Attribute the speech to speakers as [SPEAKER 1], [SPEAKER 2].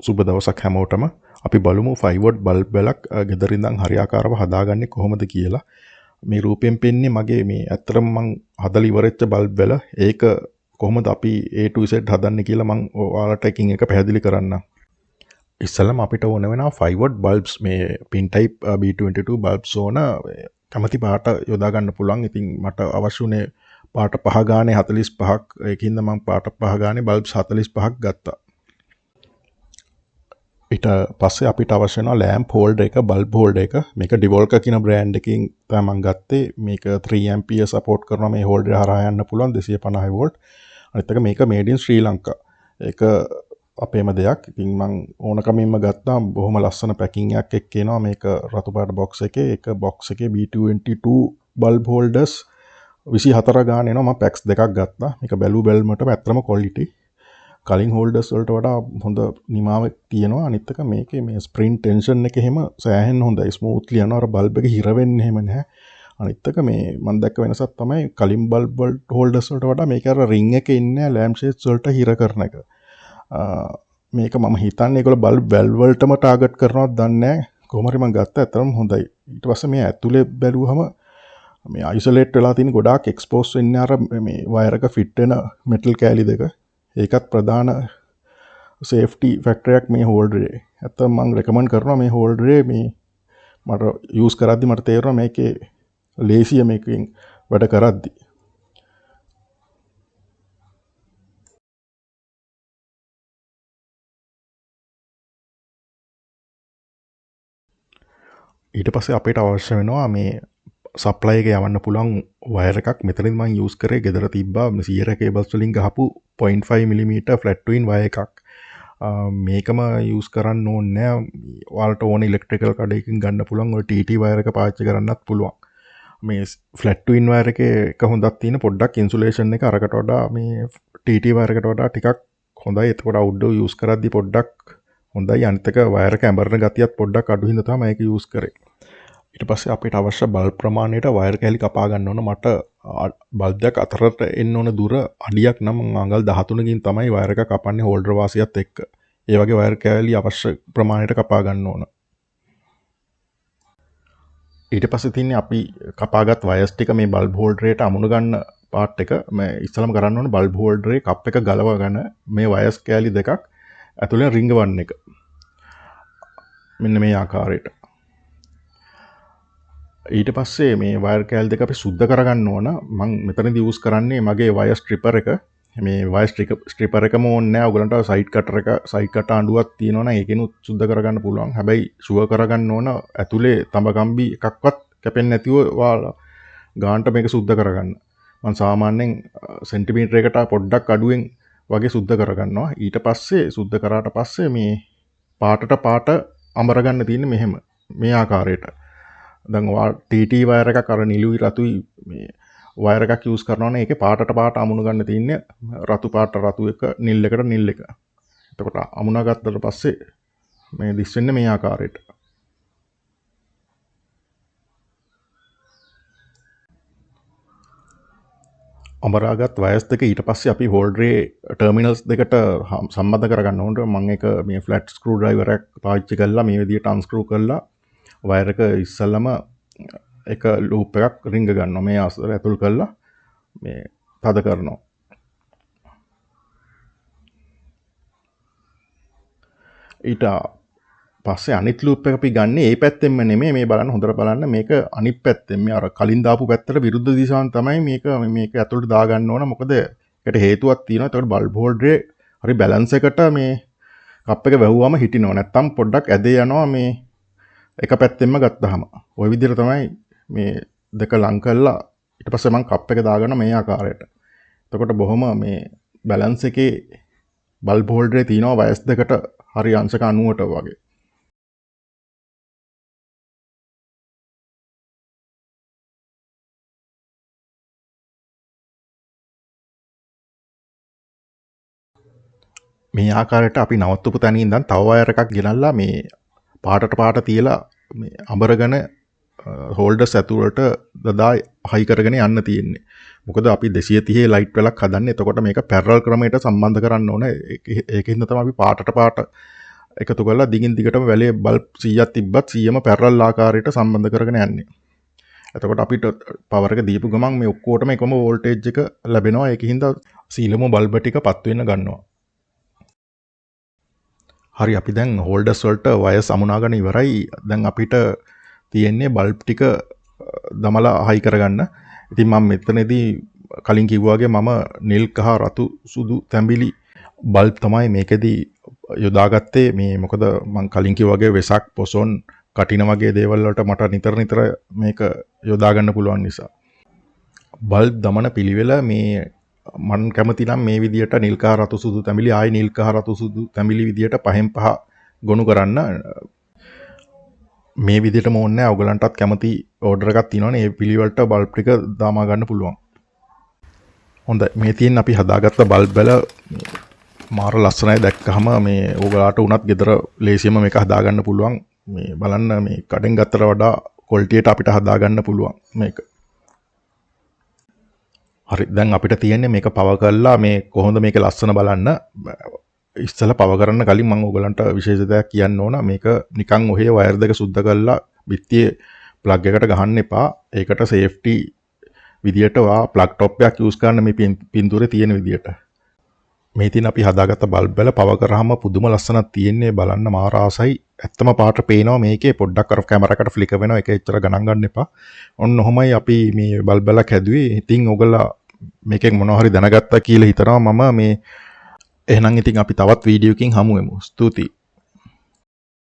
[SPEAKER 1] සුබ දවසක් හැමෝටම. අපි බලමු 5 වොට් බල්බ් බලක් ගෙදර ඉඳන් හරියාකාරව හදාගන්නේ කොහොමද කියලා. මේ රූපයෙන් පෙන්නේ මගේ මේ ඇත්තටම මං හදලා ඉවරෙච්ච බල්බ් වල ඒක කොහොමද අපි A to Z හදන්නේ කියලා මං ඔයාලට එකින් එක පැහැදිලි කරන්නම්. ඉස්සෙල්ලාම අපිට ඕන වෙනවා 5 වොට් බල්බ්ස් මේ pin type B22 බල්බ්ස් ඕන කැමති පාට යොදා ගන්න පුළුවන්. ඉතින් මට අවශ්‍ය උනේ පාට 5 ගානේ 45ක්. ඒකින්ද මං පාට 5 ගානේ බල්බ්ස් 45ක් ගත්තා. ඊට පස්සේ අපිට අවශ්‍ය වෙනවා ලෑම්ප් හෝල්ඩර් එක, බල්බ් හෝල්ඩර් එක. මේක ඩිවෝල්කර් කියන බ්‍රෑන්ඩ් එකකින් තමයි මම ගත්තේ. මේක 3 ඇම්පියර් සපෝට් කරනවා මේ හෝල්ඩර් හරහා යන්න පුළුවන් 250 වෝල්ට්. අනිත් එක මේක මේඩ් ඉන් ශ්‍රී ලංකා. ඒක අපේම දෙයක්. ඉතින් මම ඕනකමින්ම ගත්තා. බොහොම ලස්සන පැකින් එකක් එක්ක එනවා මේක රතු පාට බොක්ස් එකේ. ඒක බොක්ස් එකේ B22 බල්බ් හෝල්ඩර්ස් 24 ගාන එනවා. මම පැක්ස් දෙකක් ගත්තා. මේක බැලුමට ඇත්තම ක්වොලිටි. කලින් හෝල්ඩර්ස් වලට වඩා හොඳ නිමාවක් තියෙනවා. අනිත් එක මේකේ මේ ස්ප්‍රින් ටෙන්ෂන් එක එහෙම සෑහෙන්න හොඳයි. ස්මූත්ලි යනවා. අර බල්බ් එක හිර වෙන්නේ එහෙම නැහැ. අනිත් එක මේ මම දැක්ක වෙනසක් තමයි කලින් බල්බ් වලට හෝල්ඩර්ස් වලට වඩා මේක අර රින් එකේ ඉන්නේ ලෑම්ප් ෂේඩ්ස් වලට හිර කරන එක. මේක මම හිතන්නේ ඒගොල්ලෝ බල්බ් වැල් වලටම ටාගට් කරනවද දන්නේ නැහැ. කොහොම හරි මම ගත්තා. ඇත්තටම හොඳයි. ඊට පස්සේ මේ ඇතුලේ බැලුවහම මේ අයිසොලේට් වෙලා තියෙන ගොඩාක් එක්ස්පෝස් වෙන්නේ අර මේ වයර් එක ෆිට වෙන මෙටල් කෑලි දෙක. ඒකත් ප්‍රධාන සේෆ්ටි ෆැක්ටරයක් මේ හෝල්ඩරේ. ඇත්තම මම රෙකමන්ඩ් කරනවා මේ හෝල්ඩරේ මේ මට යූස් කරද්දි මට තේරෙනවා මේකේ ලේසිය මේකෙන් වැඩ කරද්දි. ඊට පස්සේ අපිට අවශ්‍ය වෙනවා මේ සප්ලයි එක යවන්න පුළුවන් වයර් එකක්. මෙතනදී මම යූස් කරේ ගෙදර තිබ්බා Sierra cables වලින් ගහපු 0.5 mm ෆ්ලැට් ට්වින් වයර් එකක්. මේකම යූස් කරන්න ඕනේ නැහැ. ඔයාලට ඕන ඉලෙක්ට්‍රිකල් කඩේකින් ගන්න පුළුවන්. ඔය TT වයර් එක පාවිච්චි කරන්නත් පුළුවන්. මේ ෆ්ලැට් ට්වින් වයර් එකේ එක හොඳක් තියෙන පොඩ්ඩක් ඉන්සුලේෂන් එක අරකට වඩා මේ TT වයර් එකට වඩා ටිකක් හොඳයි. එතකොට අවුට්ඩෝර් යූස් කරද්දී පොඩ්ඩක් හොඳයි. අනිත් එක වයර් එක ඇඹරන ගතියත් පොඩ්ඩක් අඩු හින්දා තමයි මේක යූස් කරේ. ඊට පස්සේ අපිට අවශ්‍ය බල්බ් ප්‍රමාණයට වයර් කැලි කපා ගන්න ඕන. මට බල්බ් එකක් අතරට එන්න ඕන දුර අඩියක් නම් මම අඟල් 13කින් තමයි වයර් එක කපන්නේ හෝල්ඩර් වාසියත් එක්ක. ඒ වගේ වයර් කැලි අවශ්‍ය ප්‍රමාණයට කපා ගන්න ඕන. ඊට පස්සේ තියන්නේ අපි කපාගත් වයර්ස් ටික මේ බල්බ් හෝල්ඩරේට අමුණ ගන්න පාර්ට් එක. මේ ඉස්සලම කරන්න ඕන බල්බ් හෝල්ඩරේ කප් එක ගලවගෙන මේ වයර්ස් කැලි දෙකක් ඇතුලෙන් රිංගවන්න එක. මෙන්න මේ ආකාරයට. ඊට පස්සේ මේ වයර් කෑල් දෙක අපි සුද්ධ කරගන්න ඕන. මම මෙතනදී යූස් කරන්නේ මගේ වයර් ස්ට්‍රිපර් එක. මේ වයර් ස්ට්‍රිපර් එකම ඕනේ නැහැ. ඔයගලන්ට සයිඩ් කටර් එක සයිඩ් කට් ආණ්ඩුවක් තියෙනවා නම් ඒකෙනුත් සුද්ධ කරගන්න පුළුවන්. හැබැයි ෂුවර් කරගන්න ඕන ඇතුලේ තඹ කම්බි එකක්වත් කැපෙන්නේ නැතිව ඔයාලා ගානට මේක සුද්ධ කරගන්න. මම සාමාන්‍යයෙන් සෙන්ටිමීටර එකට පොඩ්ඩක් අඩුවෙන් වගේ සුද්ධ කරගන්නවා. ඊට පස්සේ සුද්ධ කරාට පස්සේ මේ පාටට පාට අමරගන්න තියෙන්නේ මෙහෙම මේ ආකාරයට. දැන් ඔයා TT වයර් එකක් අර නිලුයි රතුයි මේ වයර් එකක් යූස් කරනවා නම් ඒකේ පාටට පාට අමුණ ගන්න තියෙන්නේ රතු පාට රතු එක නිල් එකට නිල් එක. එතකොට අමුණා ගත්තට පස්සේ මේ දිස් වෙන්නේ මේ ආකාරයට. අමරාගත් වයර්ස් දෙක ඊට පස්සේ අපි හෝල්ඩරේ ටර්මිනල්ස් දෙකට සම්බන්ධ කරගන්න ඕනේ. මම ඒක මේ ෆ්ලැට් ස්ක්‍රූ ඩ්‍රයිවර් එකක් පාවිච්චි කරලා මේ විදිහට අන්ස්ක්‍රූ කරලා වයර් එක ඉස්සල්ලාම එක ලූප් එකක් රිංග ගන්නවා. මේ අසර ඇතුල් කරලා මේ තද කරනවා. ඊට පස්සේ අනිත් ලූප් එක අපි ගන්න ඒ පැත්තෙන්ම නෙමෙයි. මේ බලන්න හොඳට බලන්න මේක අනිත් පැත්තෙන් මේ අර කලින් දාපු පැත්තට විරුද්ධ දිශාවෙන් තමයි මේක ඇතුළට දා ගන්න ඕන. මොකද ඒකට හේතුවක් තියෙනවා. ඒකට බල්බ් හෝල්ඩරේ හරි බැලන්ස් එකට මේ කප් එක වැහුවාම හිටිනවා. නැත්තම් පොඩ්ඩක් ඇදේ යනවා මේ එක පැත්තෙන්ම ගත්තාම. ওই විදිහට තමයි මේ දෙක ලං කරලා ඊට පස්සේ මම කප් එක දාගන්න මේ ආකාරයට. එතකොට බොහොම මේ බැලන්ස් එකේ බල්බ් හෝල්ඩරේ තියෙනවා වයර්ස් දෙකට හරි අංශක 90ට වගේ. මේ ආකාරයට අපි නවත්තපු තැනින් ඉඳන් තව වයර් එකක් ගෙනල්ලා මේ පාටට පාට තියලා මේ අඹරගෙන හෝල්ඩර්ස් ඇතුළට දදා හයි කරගෙන යන්න තියෙන්නේ. මොකද අපි 230 ලයිට් වලක් හදන්නේ. එතකොට මේක පැරලල් ක්‍රමයට සම්බන්ධ කරන්න ඕන. ඒකින්ද තමයි අපි පාටට පාට එකතු කරලා දිගින් දිගටම වැලේ බල්බ් 100ක් තිබ්බත් 100ම පැරලල් ආකාරයට සම්බන්ධ කරගෙන යන්නේ. එතකොට අපිට පවර් එක දීපු ගමන් මේ ඔක්කොටම එකම වෝල්ටේජ් එක ලැබෙනවා. ඒකින්ද සීලම බල්බ් ටික පත් වෙන්න ගන්නවා. හරි අපි දැන් හෝල්ඩර්ස් වලට වයර් සමුනාගෙන ඉවරයි. දැන් අපිට තියෙන්නේ බල්බ් ටික දමලා හයි කරගන්න. ඉතින් මම මෙතනදී කලින් කිව්වා වගේ මම නිල් කහ රතු සුදු තැඹිලි බල්බ් තමයි මේකෙදී යොදාගත්තේ. මේ මොකද මම කලින් කිව්වා වගේ වෙසක් පොසොන් කටින වගේ දේවල් වලට මට නිතර මේක යොදා ගන්න පුළුවන් නිසා. බල්බ් දමන පිළිවෙල මේ මම කැමති නම් මේ විදියට නිල් කහ රතු සුදු තැඹිලි ආයි නිල් කහ රතු සුදු තැඹිලි විදියට 5 ගොනු කරන්න. මේ විදිහටම ඕනේ නැහැ. ඔයගලන්ටත් කැමති ඕඩර් එකක් තියෙනවනේ. ඒ පිළිවෙලට බල්බ් ටික දාමා ගන්න පුළුවන්. හොඳයි. මේ තියෙන අපි හදාගත්ත බල්බ් වල මාර ලස්සනයි. දැක්කහම මේ ඔයගලාට උනත් ගෙදර ලේසියෙන්ම මේක හදාගන්න පුළුවන්. මේ බලන්න මේ කඩෙන් ගත්තට වඩා ක්වොලිටියට අපිට හදාගන්න පුළුවන් මේක. හරි. දැන් අපිට තියෙන්නේ මේක පව කරලා මේ කොහොමද මේක ලස්සන බලන්න. ඉස්සලා පව කරන්න කලින් මම ඔයගලන්ට විශේෂ දෙයක් කියන්න ඕන. මේක නිකන් ඔහේ වයර් දෙක සුද්ධ කරලා බිත්තියේ ප්ලග් එකට ගහන්න එපා. ඒකට සේෆ්ටි විදියට ඔයා ප්ලග් টොප් එකක් යූස් කරන්න මේ පින්තූරේ තියෙන විදියට. මේ තියෙන අපි හදාගත්ත බල්බ් වල පව කරාම පුදුම ලස්සනක් තියෙන්නේ. බලන්න මාර ආසයි. ඇත්තම පාට පේනවා මේකේ. පොඩ්ඩක් අර කැමරා එකට ෆ්ලිකර් වෙනවා. ඒක එච්චර ගණන් ගන්න එපා. ඔන්න ඔහොමයි අපි මේ බල්බ් වලක් හැදුවේ. ඉතින් ඔයගොල්ලෝ මේකෙන් මොනවා හරි දැනගත්තා කියලා හිතනවා මම මේ. එහෙනම් ඉතින් අපි තවත් වීඩියෝකින් හමු වෙමු. ස්තුතියි.